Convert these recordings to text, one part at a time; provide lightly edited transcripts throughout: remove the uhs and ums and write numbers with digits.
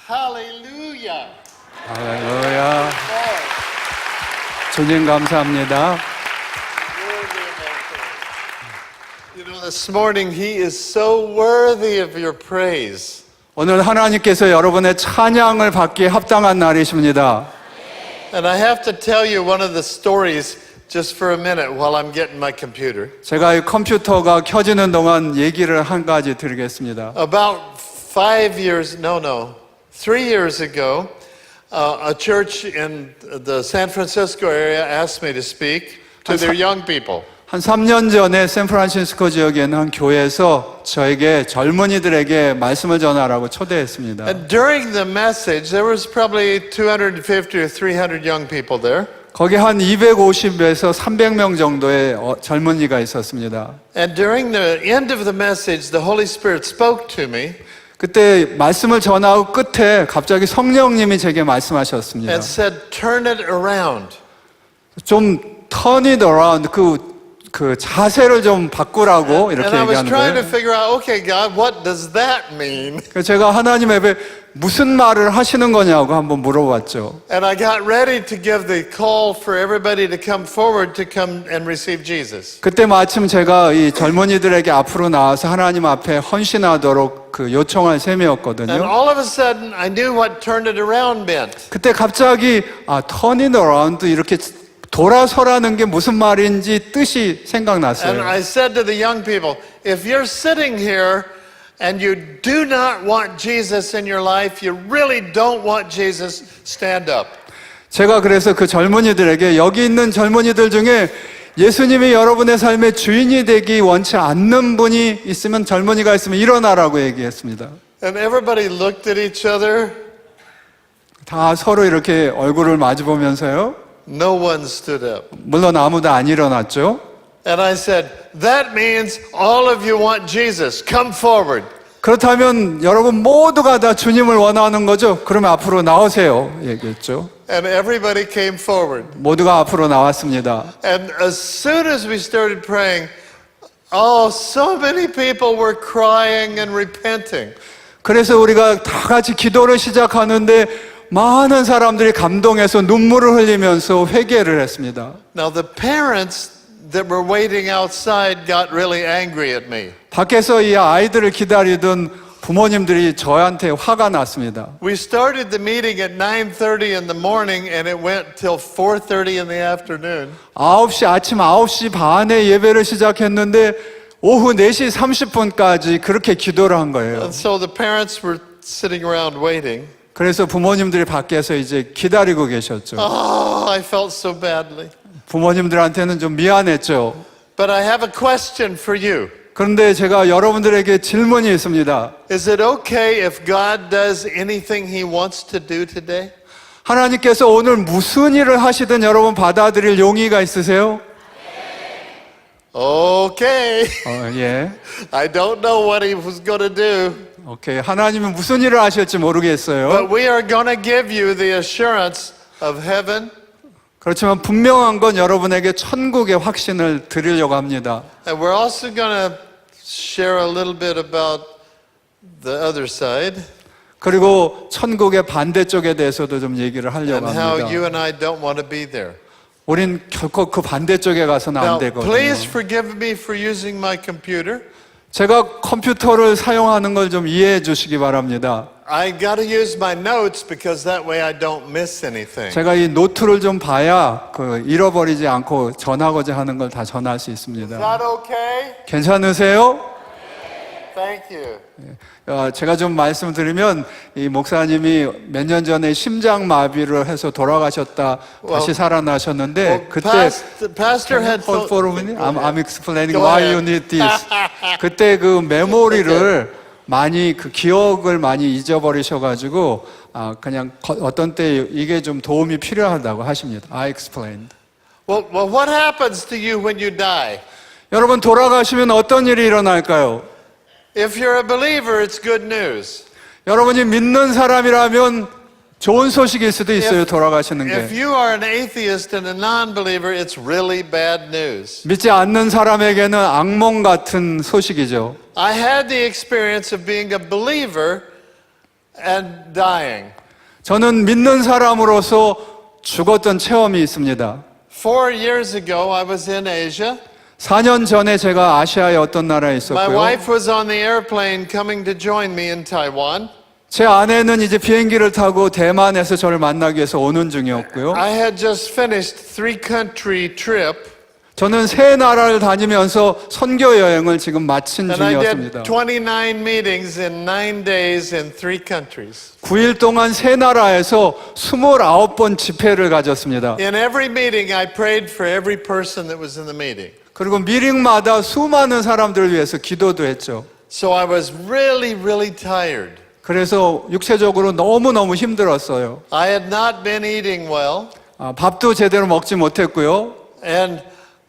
Hallelujah. 할렐루야. 주님 감사합니다. You know, this morning He is so worthy of your praise. 오늘 하나님께서 여러분의 찬양을 받기에 합당한 날이십니다. And I have to tell you one of the stories just for a minute while I'm getting my computer. 제가 이 컴퓨터가 켜지는 동안 얘기를 한 가지 드리겠습니다. About 3 years ago, a church in the San Francisco area asked me to speak to their young people. 한 3년 전에 샌프란시스코 지역에 있는 한 교회에서 저에게 젊은이들에게 말씀을 전하라고 초대했습니다. And during the message, there was probably 250 or 300 young people there. 거기 한 250에서 300명 정도의 젊은이가 있었습니다. And during the end of the message, the Holy Spirit spoke to me. 그때 말씀을 전하고 끝에 갑자기 성령님이 제게 말씀하셨습니다. And said, turn it around. 좀 turn it around, 그 자세를 좀 바꾸라고 이렇게 And I was 얘기하는 trying to 거예요. figure out, okay, God, what does that mean? 그래서 제가 하나님 앞에 무슨 말을 하시는 거냐고 한번 물어봤죠. And I got ready to give the call for everybody to come forward to come and receive Jesus. 그때 마침 제가 이 젊은이들에게 앞으로 나와서 하나님 앞에 헌신하도록 그 요청할 And 셈이었거든요. all of a sudden, I knew what turned it around meant. 그때 갑자기 turn it around 이렇게 돌아서라는 게 무슨 말인지 뜻이 And 생각났어요. I said to the young people, if you're sitting here and you do not want Jesus in your life, you really don't want Jesus, stand up. 제가 그래서 그 젊은이들에게 여기 있는 젊은이들 중에 예수님이 여러분의 삶의 주인이 되기 원치 않는 분이 있으면 젊은이가 있으면 일어나라고 얘기했습니다. And everybody looked at each other. 다 서로 이렇게 얼굴을 마주 보면서요. No one stood up. 물론 아무도 안 일어났죠. And I said, that means all of you want Jesus. Come forward. 그렇다면 여러분 모두가 다 주님을 원하는 거죠? 그러면 앞으로 나오세요. 얘기했죠. And everybody came forward. 모두가 앞으로 나왔습니다. And as soon as we started praying, oh, so many people were crying and repenting. 그래서 우리가 다 같이 기도를 시작하는데 많은 사람들이 감동해서 눈물을 흘리면서 회개를 했습니다. Now the parents that were waiting outside got really angry at me. 밖에서 이 아이들을 기다리던 부모님들이 저한테 화가 났습니다. We started the meeting at 9:30 in the morning and it went till 4:30 in the afternoon. 아침 9시 반에 예배를 시작했는데 오후 4시 30분까지 그렇게 기도를 한 거예요. And so the parents were sitting around waiting. 그래서 부모님들이 밖에서 이제 기다리고 계셨죠. Oh, I felt so badly. 부모님들한테는 좀 미안했죠. But I have a question for you. 그런데 제가 여러분들에게 질문이 있습니다. Is it okay if God does anything He wants to do today? 하나님께서 오늘 무슨 일을 하시든 여러분 받아들일 용의가 있으세요? Okay. 예. I don't know what He was going to do. 오케이. 하나님은 무슨 일을 하실지 모르겠어요. But we are going to give you the assurance of heaven. 그렇지만 분명한 건 여러분에게 천국의 확신을 드리려고 합니다. And we're also going to share a little bit about the other side 그리고 천국의 반대쪽에 대해서도 좀 얘기를 하려고 and how 합니다. you and I don't want to be there. 우린 결코 그 반대쪽에 가서는 Now, 안 되거든요. please forgive me for using my computer. 제가 컴퓨터를 사용하는 걸 좀 이해해 주시기 바랍니다. I got to use my notes because that way I don't miss anything. 제가 이 노트를 좀 봐야 그 잃어버리지 않고 전하고자 하는 걸 다 전할 수 있습니다. Is that okay? 괜찮으세요? Thank you. 제가 좀 말씀드리면 이 목사님이 몇 년 전에 심장마비를 해서 돌아가셨다 다시 살아나셨는데 그때 Pastor had Hold for a minute. I'm explaining Go why ahead. you need this. 그때 그 메모리를 많이 그 기억을 많이 잊어버리셔가지고 그냥 어떤 때 이게 좀 도움이 필요하다고 하십니다. I explained. Well, what happens to you when you die? 여러분 돌아가시면 어떤 일이 일어날까요? If you're a believer, it's good news. 여러분이 믿는 사람이라면 좋은 소식일 수도 있어요, 돌아가시는 If 게. you are an atheist and a non-believer, it's really bad news. 믿지 않는 사람에게는 악몽 같은 소식이죠. I had the experience of being a believer and dying. 저는 믿는 사람으로서 죽었던 체험이 있습니다. 4 years ago, I was in Asia. 4년 전에 제가 아시아의 어떤 나라에 My 있었고요. wife was on the airplane coming to join me in Taiwan. 제 아내는 이제 비행기를 타고 대만에서 저를 만나기 위해서 오는 중이었고요. I had just finished 3-country trip, 저는 세 나라를 다니면서 선교 여행을 지금 마친 and I 중이었습니다. did 29 meetings in 9 days in 3 countries. 9일 동안 세 나라에서 29번 집회를 가졌습니다. In every meeting, I prayed for every person that was in the meeting. 그리고 미링마다 수많은 사람들을 위해서 기도도 했죠. So I was really, really tired. 그래서 육체적으로 너무너무 힘들었어요. I had not been eating well, 밥도 제대로 먹지 못했고요. and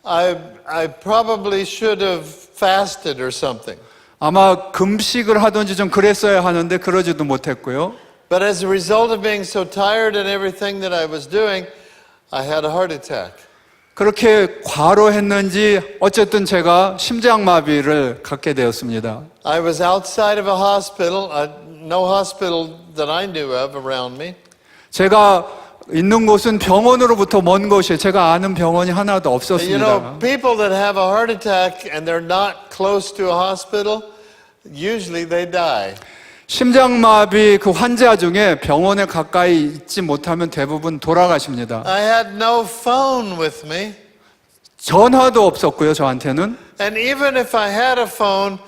I probably should have fasted or something. 아마 금식을 하든지 좀 그랬어야 하는데 그러지도 못했고요. But as a result of being so tired and everything that I was doing, I had a heart attack. 그렇게 과로했는지 어쨌든 제가 심장마비를 갖게 되었습니다. I was outside of a hospital, no hospital that I knew of around me. 제가 있는 곳은 병원으로부터 먼 곳이에요. 제가 아는 병원이 하나도 You 없었습니다. know, people that have a heart attack and they're not close to a hospital, usually they die. 심장마비 그 환자 중에 병원에 가까이 있지 못하면 대부분 돌아가십니다. I had no phone with me, 전화도 없었고요, 저한테는. and even if I had a phone,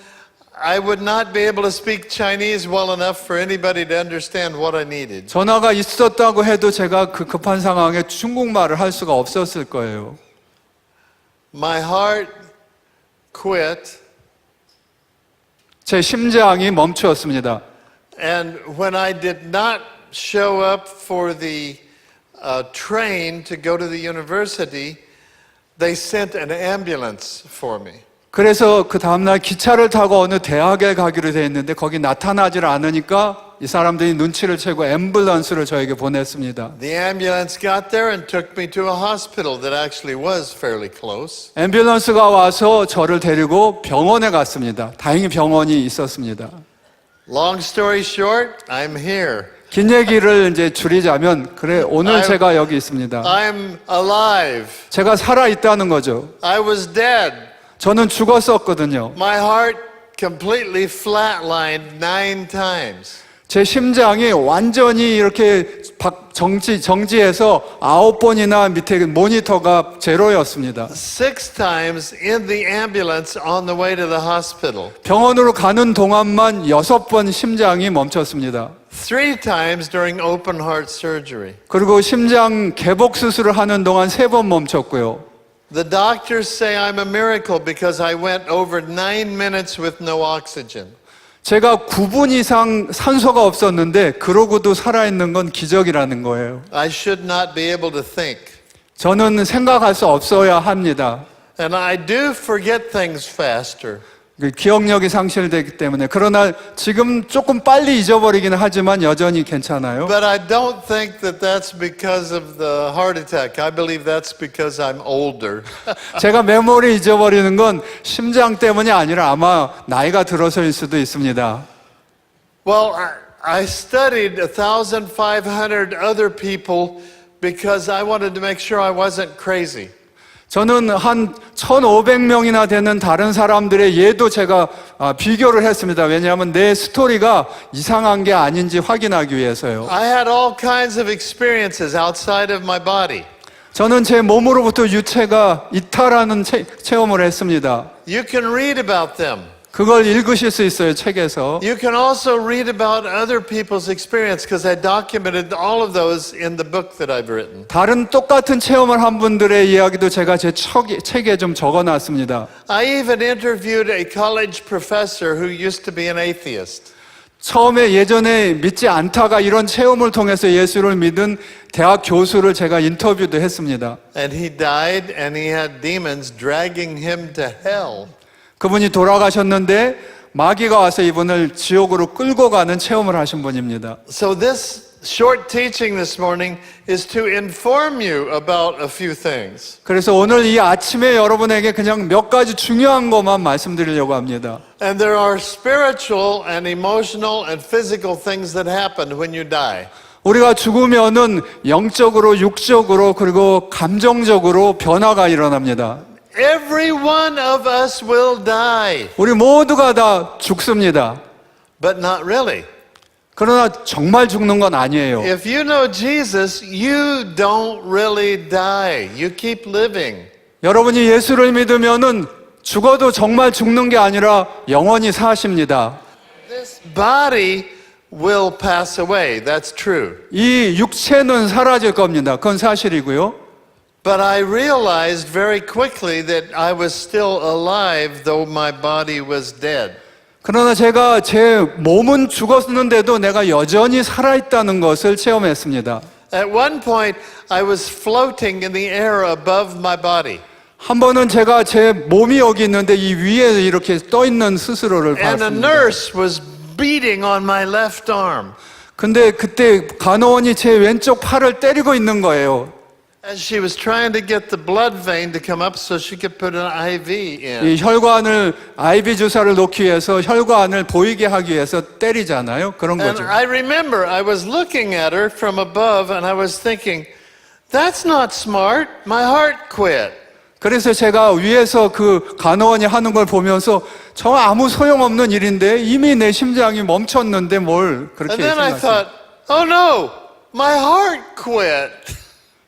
I would not be able to speak Chinese well enough for anybody to understand what I needed. 전화가 있었다고 해도 제가 그 급한 상황에 중국말을 할 수가 없었을 거예요. My heart quit, 제 심장이 멈추었습니다. and when I did not show up for the train to go to the university, they sent an ambulance for me. 그래서 그 다음날 기차를 타고 어느 대학에 가기로 돼 있는데 거기 나타나질 않으니까 이 사람들이 눈치를 채고 앰뷸런스를 저에게 보냈습니다. The ambulance got there and took me to a hospital that actually was fairly close. 앰뷸런스가 와서 저를 데리고 병원에 갔습니다. 다행히 병원이 있었습니다. Long story short, I'm here. 긴 얘기를 이제 줄이자면 그래 오늘 제가 여기 있습니다. I'm alive. 제가 살아 있다는 거죠. I was dead. 저는 죽었었거든요. My heart completely flatlined 9 times. 제 심장이 완전히 이렇게 정지해서 9번이나 밑에 모니터가 제로였습니다. 6 times in the ambulance on the way to the hospital. 병원으로 가는 동안만 6번 심장이 멈췄습니다. 3 times during open heart surgery. 그리고 심장 개복 수술을 하는 동안 3번 멈췄고요. The doctors say I'm a miracle because I went over 9 minutes with no oxygen. 제가 9분 이상 산소가 없었는데 그러고도 살아있는 건 기적이라는 거예요. I should not be able to think. 저는 생각할 수 없어야 합니다. And I do forget things faster. 기억력이 상실되기 때문에. 그러나 지금 조금 빨리 잊어버리기는 하지만 여전히 괜찮아요. But I don't think that that's because of the heart attack. I believe that's because I'm older. 제가 메모리 잊어버리는 건 심장 때문이 아니라 아마 나이가 들어서일 수도 있습니다. Well, I studied 1,500 other people because I wanted to make sure I wasn't crazy. 저는 한 1,500명이나 되는 다른 사람들의 예도 제가 비교를 했습니다. 왜냐하면 내 스토리가 이상한 게 아닌지 확인하기 위해서요. I had all kinds of experiences outside of my body. 저는 제 몸으로부터 유체가 이탈하는 체험을 했습니다. You can read about them. 그걸 읽으실 수 있어요, 책에서. You can also read about other people's experience because I documented all of those in the book that I've written. 다른 똑같은 체험을 한 분들의 이야기도 제가 제 책에 좀 적어놨습니다. I even interviewed a college professor who used to be an atheist. 처음에 예전에 믿지 않다가 이런 체험을 통해서 예수를 믿은 대학 교수를 제가 인터뷰도 했습니다. And he died and he had demons dragging him to hell. 그분이 돌아가셨는데 마귀가 와서 이분을 지옥으로 끌고 가는 체험을 하신 분입니다. So this short teaching this morning is to inform you about a few things. 그래서 오늘 이 아침에 여러분에게 그냥 몇 가지 중요한 것만 말씀드리려고 합니다. And there are spiritual and emotional and physical things that happen when you die. 우리가 죽으면은 영적으로, 육적으로, 그리고 감정적으로 변화가 일어납니다. Every one of us will die, 우리 모두가 다 죽습니다. but not really. 그러나 정말 죽는 건 아니에요. If you know Jesus, you don't really die. You keep living. 여러분이 예수를 믿으면은 죽어도 정말 죽는 게 아니라 영원히 사십니다. This body will pass away. That's true. 이 육체는 사라질 겁니다. 그건 사실이고요. But I realized very quickly that I was still alive, though my body was dead. 그러나 제가 제 몸은 죽었는데도 내가 여전히 살아있다는 것을 체험했습니다. At one point, I was floating in the air above my body. 한 번은 제가 제 몸이 여기 있는데 이 위에 이렇게 떠 있는 스스로를 And a 봤습니다. nurse was beating on my left arm. 근데 그때 간호원이 제 왼쪽 팔을 때리고 있는 거예요. As she was trying to get the blood vein to come up so she could put an IV in. 이 혈관을 IV 주사를 놓기 위해서 혈관을 보이게 하기 위해서 때리잖아요. 그런 And 거죠. I remember I was looking at her from above and I was thinking, that's not smart. My heart quit. 그래서 제가 위에서 그 간호원이 하는 걸 보면서 저 아무 소용없는 일인데 이미 내 심장이 멈췄는데 뭘 그렇게 And then I 생각했어요. thought, oh no, my heart quit.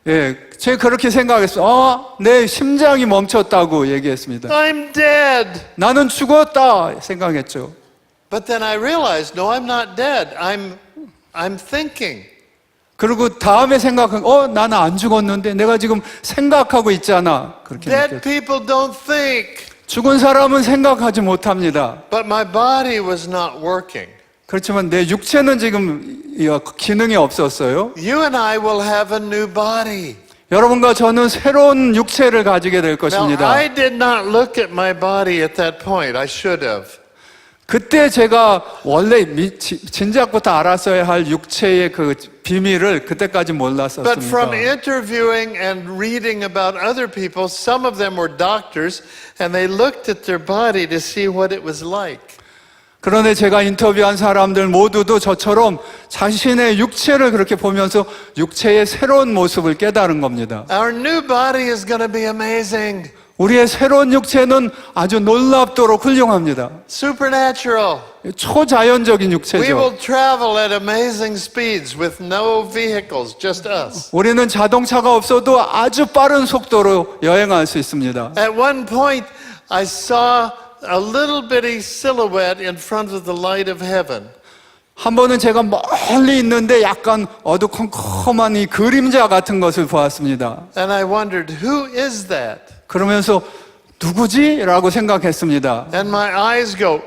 예, 제가 그렇게 생각했어요. 내 심장이 멈췄다고 얘기했습니다. I'm dead. 나는 죽었다 생각했죠. But then I realized, no, I'm not dead. I'm thinking. 그리고 다음에 생각한, 나는 안 죽었는데 내가 지금 생각하고 있잖아. 그렇게 Dead 느꼈어요. people don't think. 죽은 사람은 생각하지 못합니다. But my body was not working. 그렇지만 내 육체는 지금 기능이 없었어요. You and I will have a new body. 여러분과 저는 새로운 육체를 가지게 될 Now, 것입니다. I did not look at my body at that point. I should have. 그때 제가 원래 진작부터 알았어야 할 육체의 그 비밀을 그때까지 But 몰랐었습니다. from interviewing and reading about other people, some of them were doctors, and they looked at their body to see what it was like. 그런데 제가 인터뷰한 사람들 모두도 저처럼 자신의 육체를 그렇게 보면서 육체의 새로운 모습을 깨달은 겁니다. Our new body is going to be amazing, 우리의 새로운 육체는 아주 놀랍도록 훌륭합니다. supernatural. 초자연적인 We 육체죠. will travel at amazing speeds with no vehicles, just us. 우리는 자동차가 없어도 아주 빠른 속도로 여행할 수 있습니다. At one point, I saw a little bitty silhouette in front of the light of heaven. 한 번은 제가 멀리 있는데 약간 어두컴컴한 이 그림자 같은 것을 보았습니다. And I wondered, who is that? 그러면서 누구지? 라고 생각했습니다. And my eyes go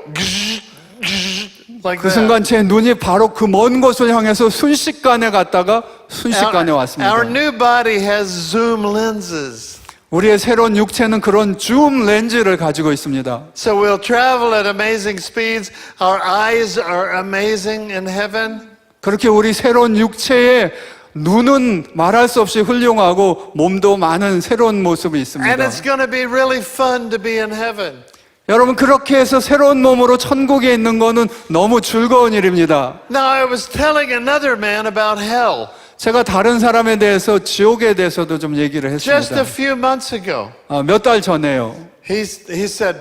like 그 that. 순간 제 눈이 바로 그 먼 곳을 향해서 순식간에 갔다가 순식간에 왔습니다. Our new body has zoom lenses. 우리의 새로운 육체는 그런 줌 렌즈를 가지고 있습니다. So we'll travel at amazing speeds. Our eyes are amazing in heaven. 그렇게 우리 새로운 육체의 눈은 말할 수 없이 훌륭하고 몸도 많은 새로운 모습이 있습니다. And it's going to be really fun to be in heaven. 여러분 그렇게 해서 새로운 몸으로 천국에 있는 거는 너무 즐거운 일입니다. Now, I was telling another man about hell 제가 다른 사람에 대해서 지옥에 대해서도 좀 얘기를 just a 했습니다. few months ago. 몇 달 전에요. He said,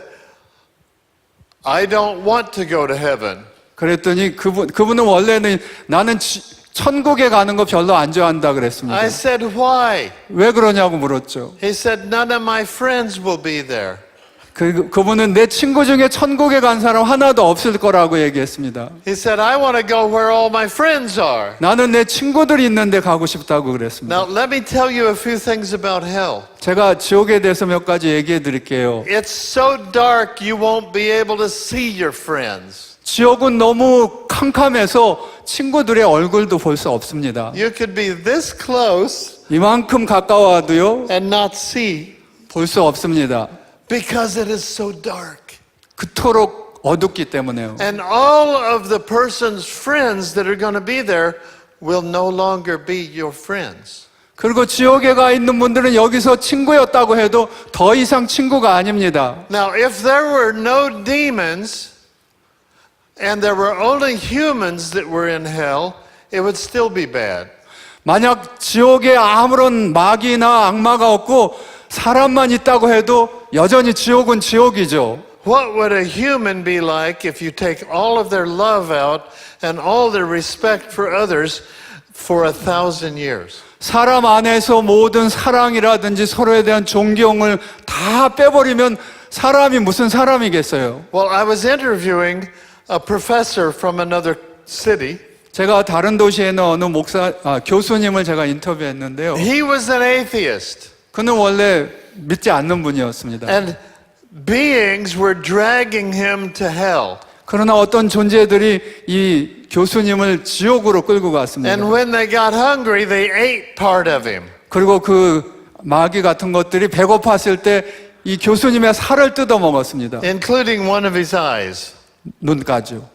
I don't want to go to heaven. 그랬더니 그분은 원래는 나는 천국에 가는 거 별로 안 좋아한다 그랬습니다. I said, why? 왜 그러냐고 물었죠. He said, none of my friends will be there. 그분은 내 친구 중에 천국에 간 사람 하나도 없을 거라고 얘기했습니다. He said, I want to go where all my friends are. 나는 내 친구들이 있는데 가고 싶다고 그랬습니다. Now, let me tell you a few things about hell. 제가 지옥에 대해서 몇 가지 얘기해 드릴게요. It's so dark you won't be able to see your friends. 지옥은 너무 캄캄해서 친구들의 얼굴도 볼 수 없습니다. You could be this close 이만큼 가까워도요, and not see 볼 수 없습니다. because it is so dark. 그토록 어둡기 때문에요. And all of the person's friends that are going to be there will no longer be your friends. 그리고 지옥에 가 있는 분들은 여기서 친구였다고 해도 더 이상 친구가 아닙니다. Now, if there were no demons and there were only humans that were in hell, it would still be bad. 만약 지옥에 아무런 마귀나 악마가 없고 사람만 있다고 해도 여전히 지옥은 지옥이죠. What would a human be like if you take all of their love out and all their respect for others for 1,000 years? 사람 안에서 모든 사랑이라든지 서로에 대한 존경을 다 빼버리면 사람이 무슨 사람이겠어요? Well, I was interviewing a professor from another city. 제가 다른 도시에 있는 어느 교수님을 제가 인터뷰했는데요. He was an atheist. 그는 원래 믿지 않는 분이었습니다. And beings were dragging him to hell. 그러나 어떤 존재들이 이 교수님을 지옥으로 끌고 갔습니다. And when they got hungry, they ate part of him. 그리고 그 마귀 같은 것들이 배고팠을 때 이 교수님의 살을 뜯어 먹었습니다. Including one of his eyes. 눈까지요.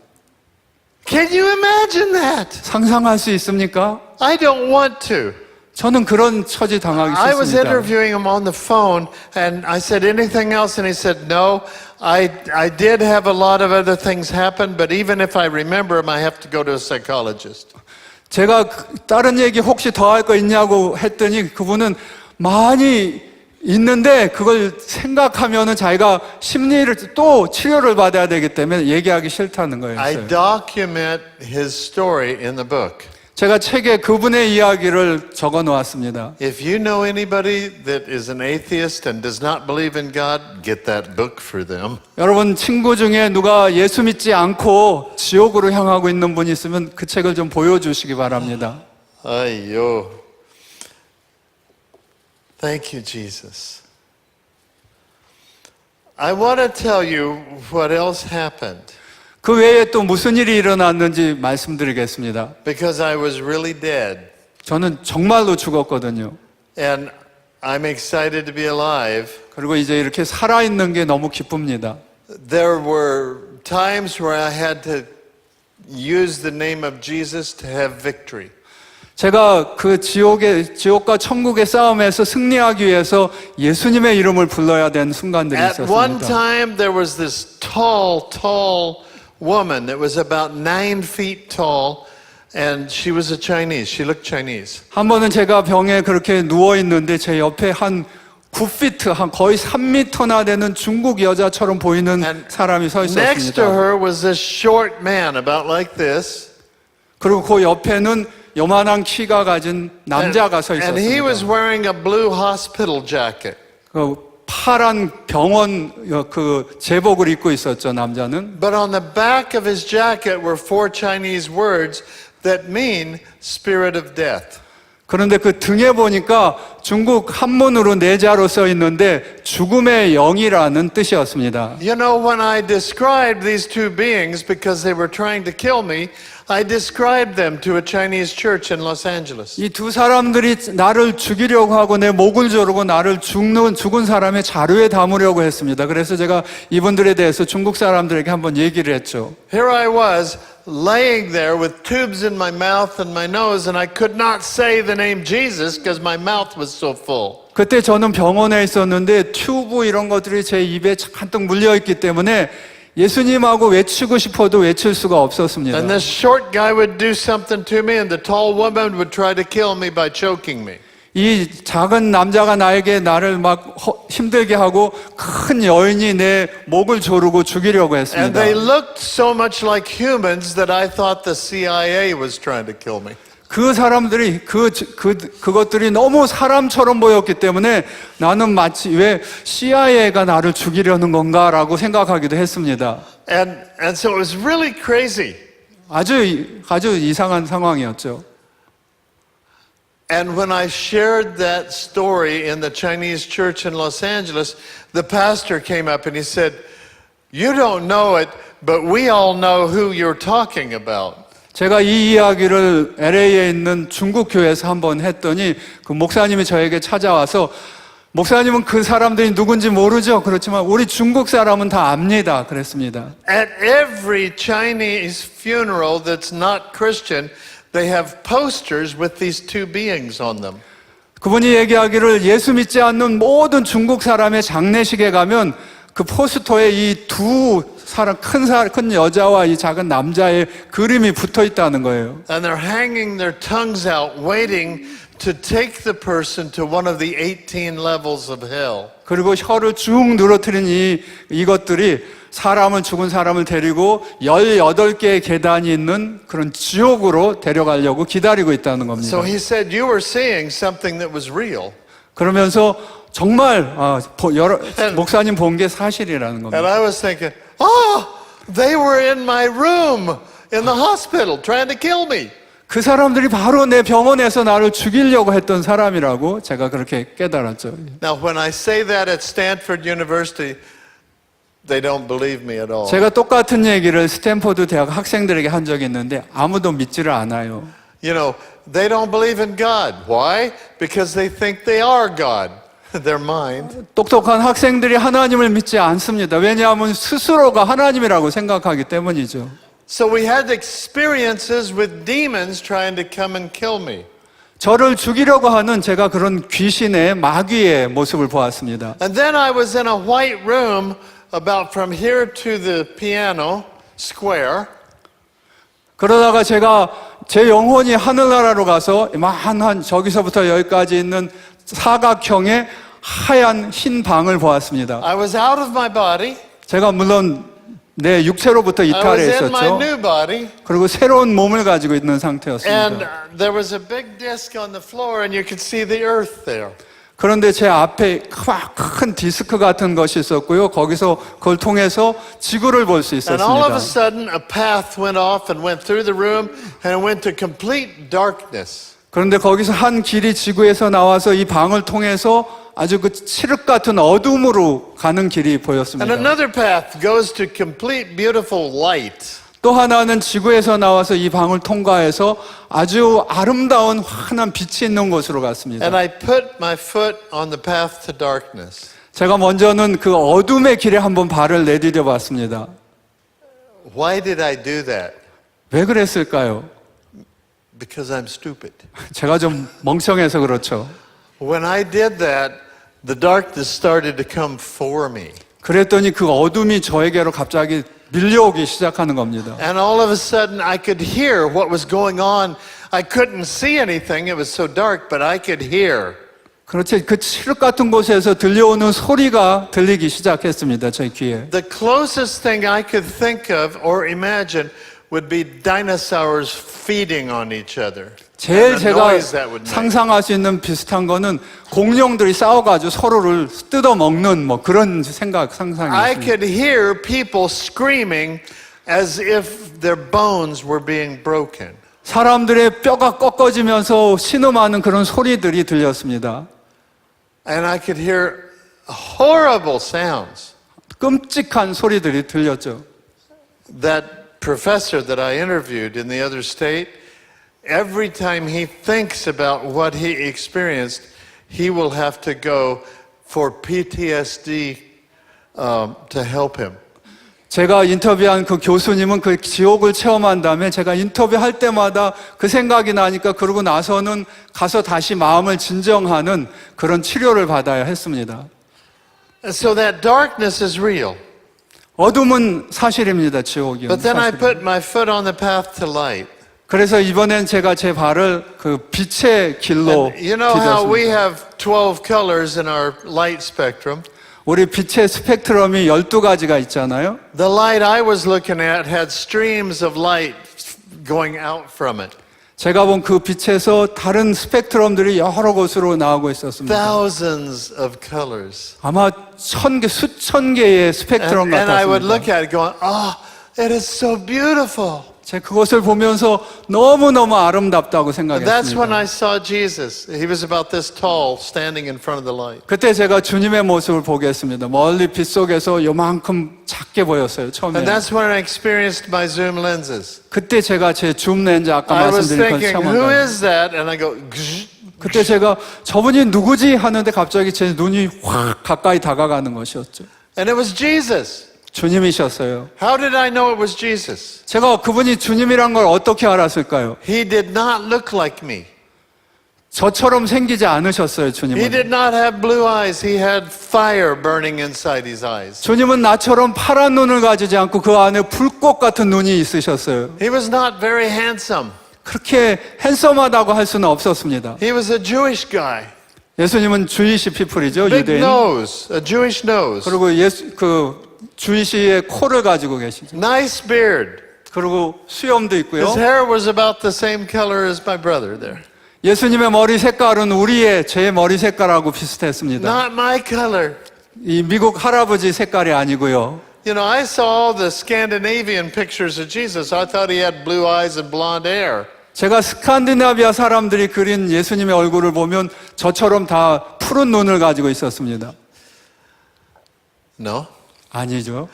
Can you imagine that? 상상할 수 있습니까? I don't want to. 저는 그런 처지 당하기 I was 싫습니다. interviewing him on the phone, and I said, anything else? And he said, no. I did have a lot of other things happen, but even if I remember them, I have to go to a psychologist. 제가 다른 얘기 혹시 더 할 거 있냐고 했더니 그분은 많이 있는데 그걸 생각하면은 자기가 심리를 또 치료를 받아야 되기 때문에 얘기하기 싫다는 I 거였어요. document his story in the book. 제가 책에 그분의 이야기를 적어 놓았습니다. If you know anybody that is an atheist and does not believe in God, get that book for them. 여러분 친구 중에 누가 예수 믿지 않고 지옥으로 향하고 있는 분이 있으면 그 책을 좀 보여주시기 바랍니다. Ayo. Thank you, Jesus. I want to tell you what else happened 그 외에 또 무슨 일이 일어났는지 말씀드리겠습니다. because I was really dead 저는 정말로 죽었거든요. and I'm excited to be alive. 그리고 이제 이렇게 살아있는 게 너무 기쁩니다. There were times where I had to use the name of Jesus to have victory. 제가 그 지옥과 천국의 싸움에서 승리하기 위해서 예수님의 이름을 불러야 되는 순간들이 At one 있었습니다. time, there was this tall woman that was about 9 feet tall, and she was a Chinese. She looked Chinese. 한 번은 제가 병에 그렇게 누워 있는데 제 옆에 한 9피트, 한 거의 3미터나 되는 중국 여자처럼 보이는 And 사람이 서 Next to 있었습니다. her was this short man, about like this. 그리고 그 옆에는 요만한 키가 가진 남자가 서 And he was 있었습니다. wearing a blue hospital jacket. 그 파란 병원 그 제복을 입고 있었죠, 남자는. But on the back of his jacket were 4 Chinese words that mean spirit of death. 그런데 그 등에 보니까 중국 한문으로 내자로 써 있는데 죽음의 영이라는 뜻이었습니다. You know, when I described these two beings because they were trying to kill me, I described them to a Chinese church in Los Angeles. 이 두 사람들이 나를 죽이려고 하고 내 목을 조르고 나를 죽은 사람의 자료에 담으려고 했습니다. 그래서 제가 이분들에 대해서 중국 사람들에게 한번 얘기를 했죠. Here I was laying there with tubes in my mouth and my nose, and I could not say the name Jesus because my mouth was so full. 그때 저는 병원에 있었는데 튜브 이런 것들이 제 입에 한뜩 물려있기 때문에 예수님하고 외치고 싶어도 외칠 수가 없었습니다. And this short guy would do something to me, and the tall woman would try to kill me by choking me. 이 작은 남자가 나를 막 힘들게 하고 큰 여인이 내 목을 조르고 죽이려고 And 했습니다. they looked so much like humans that I thought the CIA was trying to kill me. 그 사람들이 그것들이 너무 사람처럼 보였기 때문에 나는 마치 왜 CIA가 나를 죽이려는 건가라고 생각하기도 했습니다. And so it was really crazy. 아주 이상한 상황이었죠. And when I shared that story in the Chinese church in Los Angeles, the pastor came up and he said, "You don't know it, but we all know who you're talking about." 제가 이 이야기를 LA에 있는 중국 교회에서 한번 했더니 그 목사님이 저에게 찾아와서 목사님은 그 사람들이 누군지 모르죠. 그렇지만 우리 중국 사람은 다 압니다. 그랬습니다. At every Chinese funeral that's not Christian, they have posters with these two beings on them. 그분이 얘기하기를 예수 믿지 않는 모든 중국 사람의 장례식에 가면 그 포스터에 이 두 사람, 큰 여자와 이 작은 남자의 그림이 붙어 있다는 거예요. And they're hanging their tongues out, waiting to take the person to one of the 18 levels of hell. 그리고 혀를 쭉 늘어뜨린 이것들이 죽은 사람을 데리고 18개의 계단이 있는 그런 지옥으로 데려가려고 기다리고 있다는 겁니다. So he said, you were seeing something that was real. 그러면서 정말 목사님 본 게 사실이라는 And 겁니다. I was thinking, oh, they were in my room in the hospital trying to kill me. 그 사람들이 바로 내 병원에서 나를 죽이려고 했던 사람이라고 제가 그렇게 깨달았죠. Now, when I say that at Stanford University, they don't believe me at all. 제가 똑같은 얘기를 스탠포드 대학 학생들에게 한 적이 있는데 아무도 믿지를 않아요. You know, they don't believe in God. Why? Because they think they are God. Their mind. 똑똑한 학생들이 하나님을 믿지 않습니다. 왜냐하면 스스로가 하나님이라고 생각하기 때문이죠. So we had experiences with demons trying to come and kill me. 저를 죽이려고 하는 제가 그런 귀신의 마귀의 모습을 보았습니다. And then I was in a white room about from here to the piano square. 그러다가 제가 제 영혼이 하늘나라로 가서 만한 저기서부터 여기까지 있는 사각형의 하얀 흰 방을 보았습니다. I was out of my body. 제가 물론 내 육체로부터 I was 이탈해 in my 있었죠. new body. 그리고 새로운 몸을 가지고 있는 And 상태였습니다. there was a big disc on the floor and you could see the earth there. 그런데 제 앞에 큰 디스크 같은 것이 있었고요. 거기서 그걸 통해서 지구를 볼 수 And all of a 있었습니다. sudden a path went off and went through the room and went to complete darkness. 그런데 거기서 한 길이 지구에서 나와서 이 방을 통해서 아주 그 칠흑 같은 어둠으로 가는 길이 And 보였습니다. another path goes to complete beautiful light. 또 하나는 지구에서 나와서 이 방을 통과해서 아주 아름다운 환한 빛이 있는 곳으로 갔습니다. And I put my foot on the path to darkness. 제가 먼저는 그 어둠의 길에 한번 발을 내디뎌 봤습니다. Why did I do that? 왜 그랬을까요? Because I'm stupid. 제가 좀 멍청해서 그렇죠. When I did that, the darkness started to come for me. 그랬더니 그 어둠이 저에게로 갑자기 밀려오기 시작하는 겁니다. And all of a sudden I could hear what was going on. I couldn't see anything. It was so dark, but I could hear. 그렇지, 그 칠흑 같은 곳에서 들려오는 소리가 들리기 시작했습니다. 제 귀에. The closest thing I could think of or imagine would be dinosaurs feeding on each other. 제일 And the 제가 noise that would make. 상상할 수 있는 비슷한 거는 공룡들이 싸워가지고 서로를 뜯어먹는 뭐 그런 I 상상이었습니다. could hear people screaming as if their bones were being broken. 사람들의 뼈가 꺾어지면서 신음하는 그런 소리들이 들렸습니다. And I could hear horrible sounds. 끔찍한 소리들이 들렸죠. That professor that I interviewed in the other state, every time he thinks about what he experienced, he will have to go for PTSD to help him. 제가 인터뷰한 그 교수님은 그 지옥을 체험한 다음에 제가 인터뷰할 때마다 그 생각이 나니까 그러고 나서는 가서 다시 마음을 진정하는 그런 치료를 받아야 했습니다. And so that darkness is real. 어둠은 사실입니다. 지옥이. But then I put my foot on the path to light. 그래서 이번엔 제가 제 발을 그 빛의 길로 And you know how we 디뎠습니다. have 12 colors in our light spectrum? 우리 빛의 스펙트럼이 12가지가 있잖아요. The light I was looking at had streams of light going out from it. 제가 본 그 빛에서 다른 스펙트럼들이 여러 곳으로 나오고 있었습니다. Thousands of colors. 아마 수천 개의 스펙트럼 And I would look 같았습니다. at it going, oh, it is so beautiful. 제가 그것을 보면서 너무너무 아름답다고 And that's when 생각했습니다. I saw Jesus. He was about this tall, standing in front of the light. 그때 제가 주님의 모습을 보게 했습니다. 멀리 빛 속에서 요만큼 작게 보였어요. 처음에. And that's when I experienced my zoom lenses. 그때 제가 제 줌 렌즈 아까 I was 말씀드린 걸 thinking, who 체험한다. is that? And I go, "Gzz." 그때 제가 저분이 누구지 하는데 갑자기 제 눈이 확 가까이 다가가는 것이었죠. And it was Jesus. 주님이셨어요. How did I know it was Jesus? 제가 그분이 주님이란 걸 어떻게 알았을까요? He did not look like me. 저처럼 생기지 않으셨어요, He 주님은. did not have blue eyes. He had fire burning inside his eyes. 주님은 나처럼 파란 눈을 가지지 않고 그 안에 불꽃 같은 눈이 있으셨어요. He was not very handsome. 그렇게 핸섬하다고 할 수는 없었습니다. He was a Jewish guy. 예수님은 주이시 피플이죠, Big 유대인. nose, a Jewish nose. 그리고 주이시의 코를 가지고 계시죠. Nice beard. 그리고 수염도 있고요. His hair was about the same color as my brother there. 예수님의 머리 색깔은 제 머리 색깔하고 비슷했습니다. Not my color. 이 미국 할아버지 색깔이 아니고요. You know, I saw all the Scandinavian pictures of Jesus. I thought he had blue eyes and blonde hair. 제가 스칸디나비아 사람들이 그린 예수님의 얼굴을 보면 저처럼 다 푸른 눈을 가지고 있었습니다. No. 아니죠.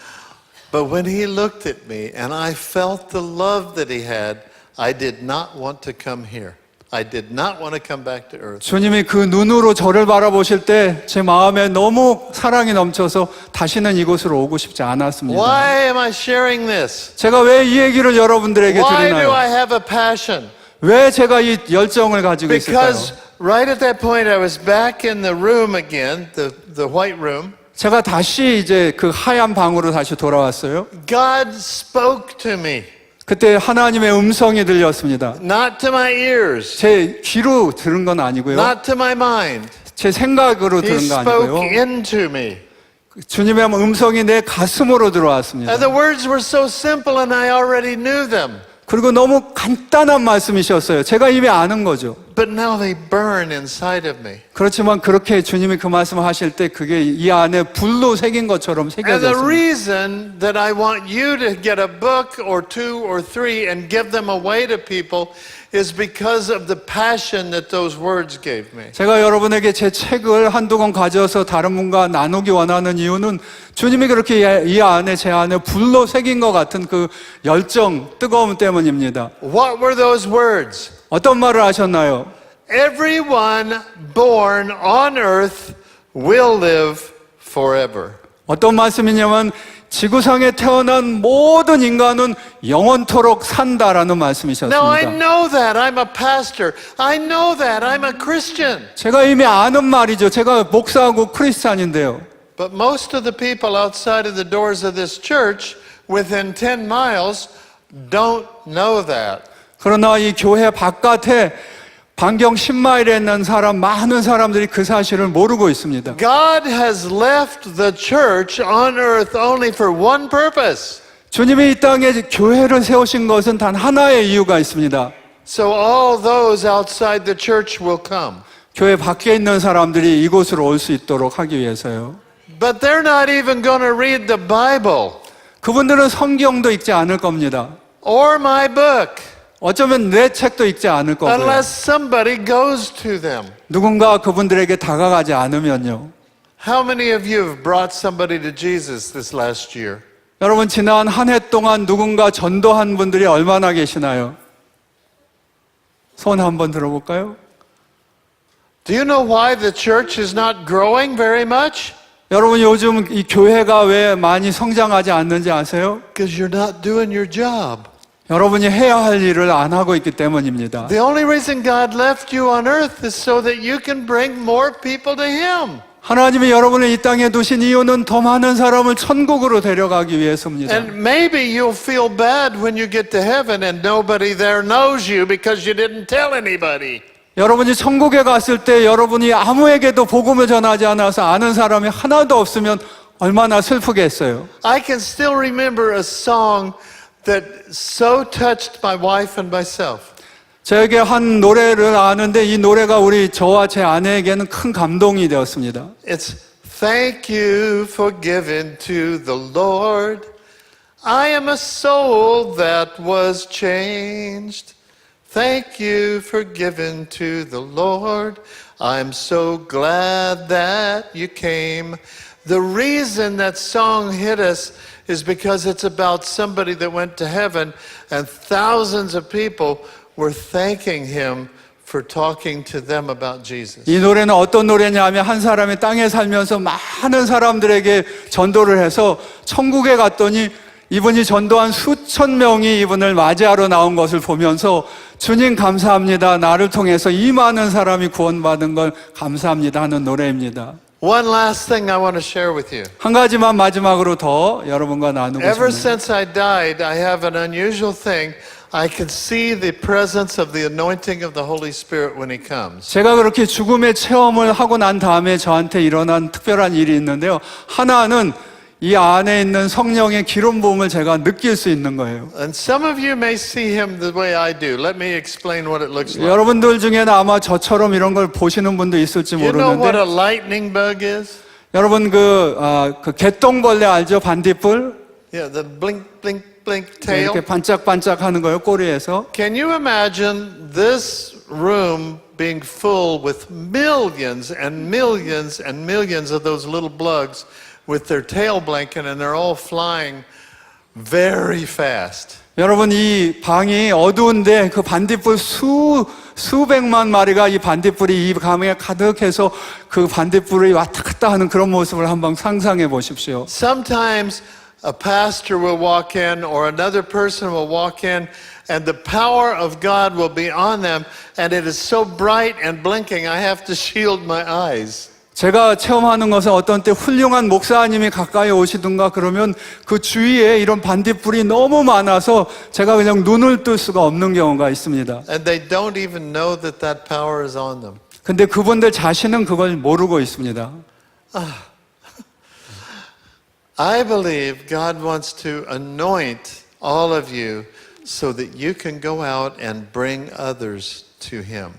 But when he looked at me and I felt the love that he had, I did not want to come here. I did not want to come back to earth. 주님이 그 눈으로 저를 바라보실 때 제 마음에 너무 사랑이 넘쳐서 다시는 이곳으로 오고 싶지 않았습니다. Why am I sharing this? 제가 왜 이 얘기를 여러분들에게 Why do 드리나요? I have a passion? 왜 제가 이 열정을 가지고 있을까요? Because right at that point I was back in the room again, the white room. 제가 다시 이제 그 하얀 방으로 다시 돌아왔어요. God spoke to me, 그때 하나님의 음성이 들렸습니다. not to my ears, 제 귀로 들은 건 아니고요. not to my mind. 제 생각으로 He 들은 거 spoke 아니고요. into me. 주님의 음성이 내 가슴으로 들어왔습니다. And the words were so simple and I already knew them. 그리고 너무 간단한 말씀이셨어요. 제가 이미 아는 거죠. But now they burn inside of me. 그렇지만 그렇게 주님이 그 말씀을 하실 때 그게 이 안에 불로 새긴 것처럼 And the 새겨졌습니다. reason that I want you to get a book or two or three and give them away to people is because of the passion that those words gave me. 제가 여러분에게 제 책을 한두 권 가져서 다른 분과 나누기 원하는 이유는 주님이 그렇게 이 안에 제 안에 불로 새긴 것 같은 그 열정, 뜨거움 때문입니다. What were those words? 어떤 말을 하셨나요? Everyone born on earth will live forever. 어떤 말씀이냐면 지구상에 태어난 모든 인간은 영원토록 산다라는 Now I 말씀이셨습니다. know that. I'm a pastor. I know that. I'm a Christian. 제가 이미 아는 말이죠. 제가 목사하고 크리스찬인데요. But most of the people outside of the doors of this church within 10 miles don't know that. 그러나 이 교회 바깥에 반경 10마일에 있는 많은 사람들이 그 사실을 모르고 있습니다. God has left the church on earth only for one purpose. 주님이 이 땅에 교회를 세우신 것은 단 하나의 이유가 있습니다. So all those outside the church will come. 교회 밖에 있는 사람들이 이곳으로 올 수 있도록 하기 위해서요. But they're not even going to read the Bible 그분들은 성경도 읽지 않을 겁니다. or my book 어쩌면 내 책도 읽지 않을 거고요. unless somebody goes to them. 누군가 그분들에게 다가가지 않으면요. How many of you have brought somebody to Jesus this last year? 여러분 지난 한 해 동안 누군가 전도한 분들이 얼마나 계시나요? 손 한번 들어볼까요? Do you know why the church is not growing very much? 여러분 요즘 이 교회가 왜 많이 성장하지 않는지 아세요? Because you're not doing your job. 여러분이 해야 할 일을 안 하고 있기 때문입니다. The only reason God left you on earth is so that you can bring more people to Him. 하나님이 여러분을 이 땅에 두신 이유는 더 많은 사람을 천국으로 데려가기 위해서입니다. And maybe you'll feel bad when you get to heaven and nobody there knows you because you didn't tell anybody. 여러분이 천국에 갔을 때 여러분이 아무에게도 복음을 전하지 않아서 아는 사람이 하나도 없으면 얼마나 슬프겠어요. I can still remember a song that so touched my wife and myself. 저에게 한 노래를 아는데 이 노래가 저와 제 아내에게는 큰 감동이 되었습니다. It's thank you for giving to the Lord. I am a soul that was changed. Thank you for giving to the Lord. I'm so glad that you came. The reason that song hit us is because it's about somebody that went to heaven and thousands of people were thanking him for talking to them about Jesus. 이 노래는 어떤 노래냐 하면 한 사람이 땅에 살면서 많은 사람들에게 전도를 해서 천국에 갔더니 이분이 전도한 수천 명이 이분을 맞이하러 나온 것을 보면서 주님 감사합니다. 나를 통해서 이 많은 사람이 구원받은 걸 감사합니다 하는 노래입니다. One last thing I want to share with you. 한 가지만 마지막으로 더 여러분과 나누고 Ever 싶네요. since I died, I have an unusual thing. I can see the presence of the anointing of the Holy Spirit when He comes. 제가 그렇게 죽음의 체험을 하고 난 다음에 저한테 일어난 특별한 일이 있는데요. 하나는 이 안에 있는 성령의 기름 부음을 제가 느낄 수 있는 거예요. And some of you may see Him the way I do. Let me explain what it looks like. 여러분들 중에는 아마 저처럼 이런 걸 보시는 분도 있을지 You know what a 모르는데 lightning bug is? 여러분 그 개똥벌레 알죠? 반딧불? Yeah, the blink, blink, blink tail. 이렇게 반짝반짝 하는 거예요, 꼬리에서. Can you imagine this room being full with millions and millions and millions of those little bugs with their tail blinking and they're all flying very fast? 여러분 이 방이 어두운데 그 반딧불 수백만 마리가 이 반딧불이 이 감에 가득해서 그 반딧불이 왔다 갔다 하는 그런 모습을 한번 상상해 보십시오. Sometimes a pastor will walk in or another person will walk in and the power of God will be on them and it is so bright and blinking I have to shield my eyes. 제가 체험하는 것은 어떤 때 훌륭한 목사님이 가까이 오시든가 그러면 그 주위에 이런 반딧불이 너무 많아서 제가 그냥 눈을 뜰 수가 없는 경우가 있습니다. And they don't even know that that power is on them. 근데 그분들 자신은 그걸 모르고 있습니다. I believe God wants to anoint all of you so that you can go out and bring others to Him.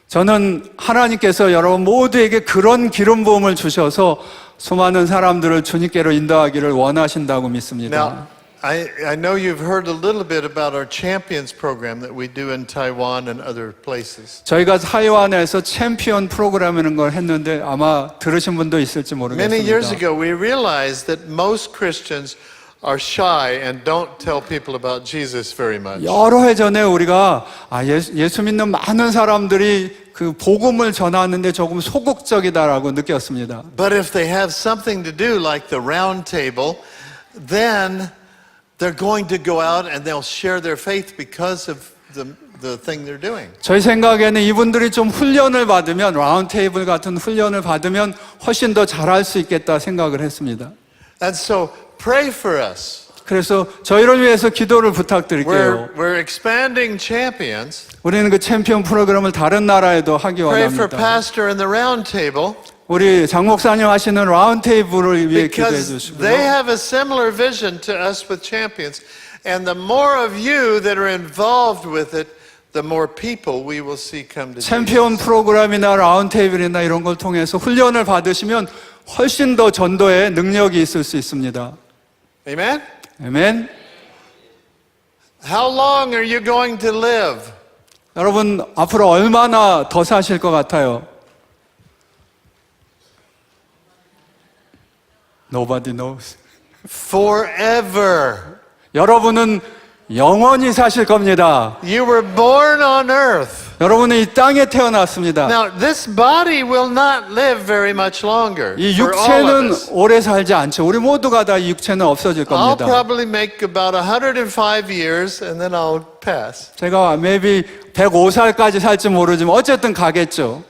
저는 하나님께서 여러분 모두에게 그런 기름 부음을 주셔서 수많은 사람들을 주님께로 인도하기를 원하신다고 믿습니다. Now, I know you've heard a little bit about our Champions program that we do in Taiwan and other places. 저희가 타이완에서 챔피언 프로그램이라는 걸 했는데 아마 들으신 분도 있을지 Many years 모르겠습니다. ago, we realized that most Christians are shy and don't tell people about Jesus very much. 여러 해 전에 우리가 예수 믿는 많은 사람들이 그 복음을 전하는데 조금 소극적이다라고 느꼈습니다. But if they have something to do like the round table, then they're going to go out and they'll share their faith because of the thing they're doing. 저희 생각에는 이분들이 좀 훈련을 받으면 라운드 테이블 같은 훈련을 받으면 훨씬 더 잘할 수 있겠다 생각을 했습니다. And so pray for us. 그래서 저희를 위해서 기도를 부탁드릴게요. We're expanding Champions. 우리는 그 챔피언 프로그램을 다른 나라에도 하기 Pray for 원합니다. Pastor in the round table 우리 장 목사님 하시는 라운드 테이블을 위해 기도해 because they 주시고요. have a similar vision to us with Champions. And the more of you that are involved with it, the more people we will see come to Jesus. 챔피언 프로그램이나 라운드 테이블이나 이런 걸 통해서 훈련을 받으시면 훨씬 더 전도에 능력이 있을 수 있습니다. Amen? 아멘. How long are you going to live? 여러분 앞으로 얼마나 더 사실 것 같아요? Nobody knows. Forever. 여러분은 영원히 사실 겁니다. You were born on earth. 여러분은 이 땅에 태어났습니다. Now, this body will not live very much longer. 이 For all of 육체는 us. 오래 살지 않죠. 우리 모두가 다 이 육체는 없어질 I'll 겁니다. probably make about 105 years and then I'll pass. 제가 maybe 105살까지 살지 모르지만 어쨌든 가겠죠.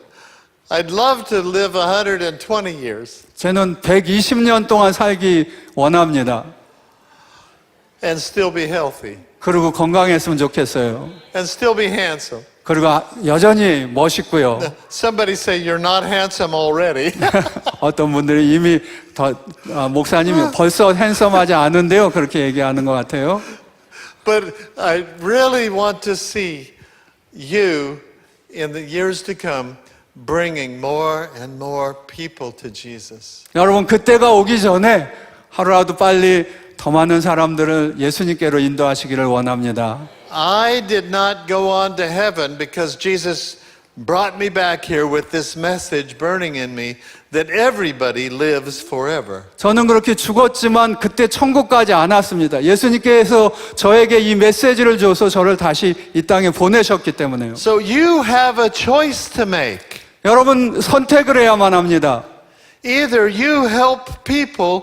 I'd love to live 120 years 저는 120년 동안 살기 원합니다. and still be healthy 그리고 건강했으면 좋겠어요. and still be handsome. 그리고 여전히 멋있고요. Somebody say you're not handsome already. 어떤 분들이 이미 목사님이 벌써 핸섬하지 않은데요. 그렇게 얘기하는 것 같아요. But I really want to see you in the years to come bringing more and more people to Jesus. 여러분 그때가 오기 전에 하루라도 빨리 더 많은 사람들을 예수님께로 인도하시기를 원합니다. I did not go on to heaven because Jesus brought me back here with this message burning in me that everybody lives forever. 저는 그렇게 죽었지만 그때 천국 가지 않았습니다. 예수님께서 저에게 이 메시지를 줘서 저를 다시 이 땅에 보내셨기 때문에요. So you have a choice to make. 여러분 선택을 해야만 합니다. Either you help people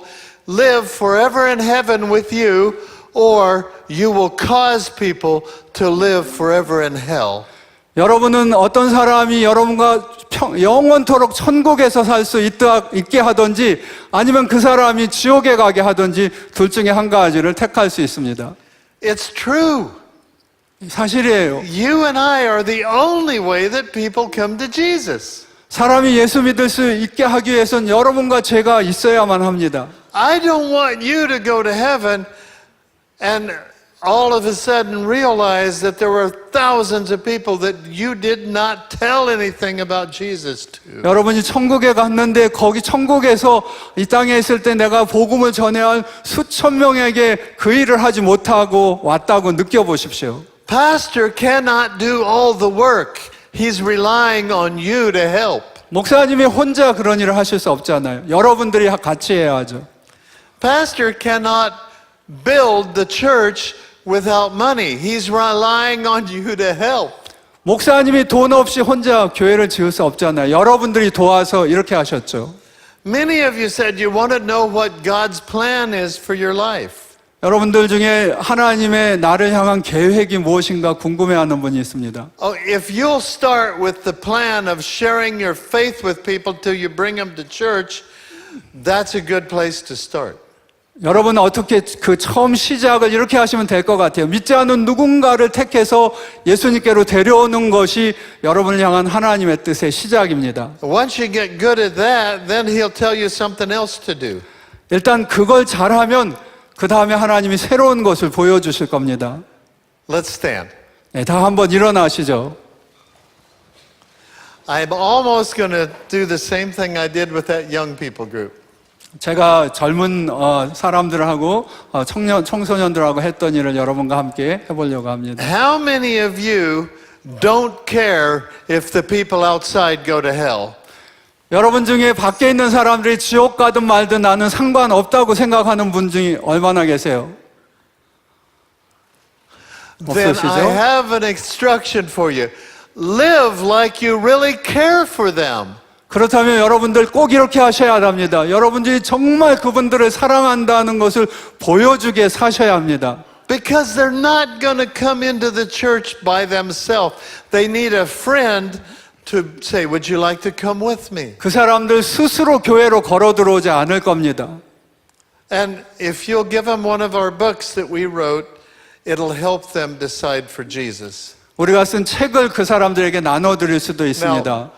live forever in heaven with you, or you will cause people to live forever in hell. 여러분은 어떤 사람이 여러분과 영원토록 천국에서 살 수 있게 하든지 아니면 그 사람이 지옥에 가게 하든지 둘 중에 한 가지를 택할 수 있습니다. It's true. 사실이에요. You and I are the only way that people come to Jesus. 사람이 예수 믿을 수 있게 하기 위해서는 여러분과 제가 있어야만 합니다. I don't want you to go to heaven and all of a sudden realize that there were thousands of people that you did not tell anything about Jesus to. 여러분이 천국에 갔는데 거기 천국에서 이 땅에 있을 때 내가 복음을 전해야 할 수천 명에게 그 일을 하지 못하고 왔다고 느껴보십시오. Pastor cannot do all the work. He's relying on you to help. 목사님이 혼자 그런 일을 하실 수 없잖아요. 여러분들이 같이 해야죠. Pastor cannot build the church without money. He's relying on you to help. 목사님이 돈 없이 혼자 교회를 지을 수 없잖아요. 여러분들이 도와서 이렇게 하셨죠. Many of you said you want to know what God's plan is for your life. 여러분들 중에 하나님의 나를 향한 계획이 무엇인가 궁금해하는 분이 있습니다. Oh, if you'll start with the plan of sharing your faith with people till you bring them to church, that's a good place to start. 여러분 어떻게 그 처음 시작을 이렇게 하시면 될 것 같아요. 믿지 않는 누군가를 택해서 예수님께로 데려오는 것이 여러분을 향한 하나님의 뜻의 시작입니다. Once you get good at that, then He'll tell you something else to do. 일단 그걸 잘하면 그 다음에 하나님이 새로운 것을 보여주실 겁니다. Let's stand. 네, 다 한번 일어나시죠. I'm almost going to do the same thing I did with that young people group. 제가 젊은 사람들하고 청소년들하고 했던 일을 여러분과 함께 해보려고 합니다. How many of you don't care if the people outside go to hell? 여러분 중에 밖에 있는 사람들이 지옥 가든 말든 나는 상관없다고 생각하는 분 중에 얼마나 계세요? Then 없으시죠? I have an instruction for you. Live like you really care for them. 그렇다면 여러분들 꼭 이렇게 하셔야 합니다. 여러분들이 정말 그분들을 사랑한다는 것을 보여주게 사셔야 합니다. Because they're not going to come into the church by themselves. They need a friend to say, would you like to come with me? 그 사람들 스스로 교회로 걸어 들어오지 않을 겁니다. And if you'll give them one of our books that we wrote, it'll help them decide for Jesus. 우리가 쓴 책을 그 사람들에게 나눠드릴 수도 있습니다.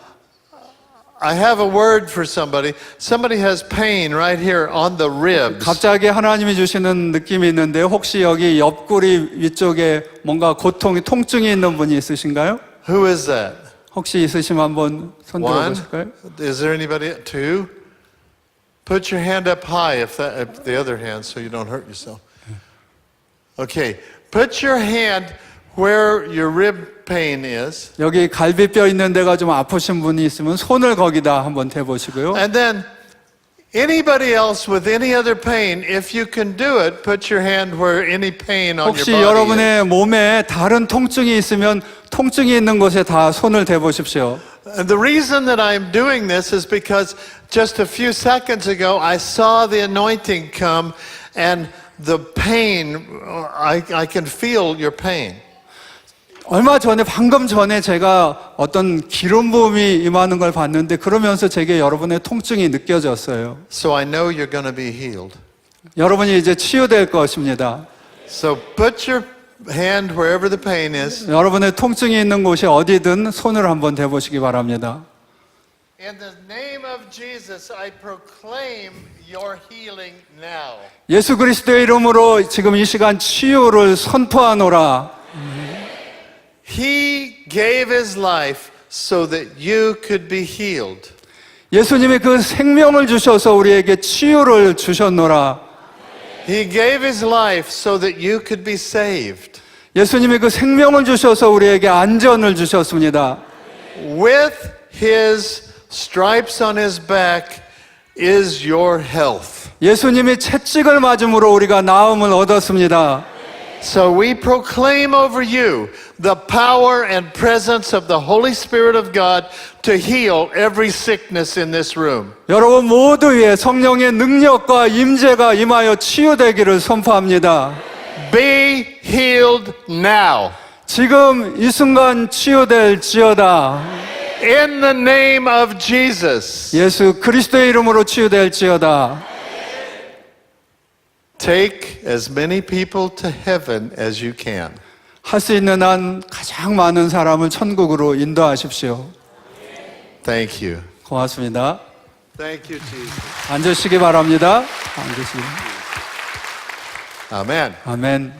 I have a word for somebody. Somebody has pain right here on the ribs. 갑자기 하나님이 주시는 느낌이 있는데 혹시 여기 옆구리 위쪽에 뭔가 고통이 통증이 있는 분이 있으신가요? Who is that? 혹시 있으시면 한번 손 One. 들어보실까요? Is there anybody? Two. Put your hand up high if the other hand so you don't hurt yourself. Okay. Put your hand where your rib pain is. 여기 갈비뼈 있는 데가 좀 아프신 분이 있으면 손을 거기다 한번 대보시고요. And then anybody else with any other pain, if you can do it, put your hand where any pain on your 혹시 body is. 여러분의 몸에 다른 통증이 있으면 통증이 있는 곳에 다 손을 대보십시오. And the reason that I'm doing this is because just a few seconds ago I saw the anointing come and the pain, I can feel your pain. 방금 전에 제가 어떤 기름 부음이 임하는 걸 봤는데 그러면서 제게 여러분의 통증이 느껴졌어요. So I know you're going to be healed. 여러분이 이제 치유될 것입니다. So put your hand wherever the pain is. 여러분의 통증이 있는 곳이 어디든 손을 한번 대보시기 바랍니다. In the name of Jesus, I proclaim your healing now. 예수 그리스도의 이름으로 지금 이 시간 치유를 선포하노라. He gave his life so that you could be healed. 예수님이 그 생명을 주셔서 우리에게 치유를 주셨노라. He gave his life so that you could be saved. 예수님이 그 생명을 주셔서 우리에게 안전을 주셨습니다. with his stripes on his back is your health. 예수님이 채찍을 맞음으로 우리가 나음을 얻었습니다. So we proclaim over you the power and presence of the Holy Spirit of God to heal every sickness in this room. 여러분 모두 위에 성령의 능력과 임재가 임하여 치유되기를 선포합니다. Be healed now. 지금 이 순간 치유될지어다. In the name of Jesus. 예수 그리스도의 이름으로 치유될지어다. Take as many people to heaven as you can. 할 수 있는 한 가장 많은 사람을 천국으로 인도하십시오. Thank you. 고맙습니다. Thank you, Jesus. 앉으시기 바랍니다. 앉으시기. Amen. 아멘.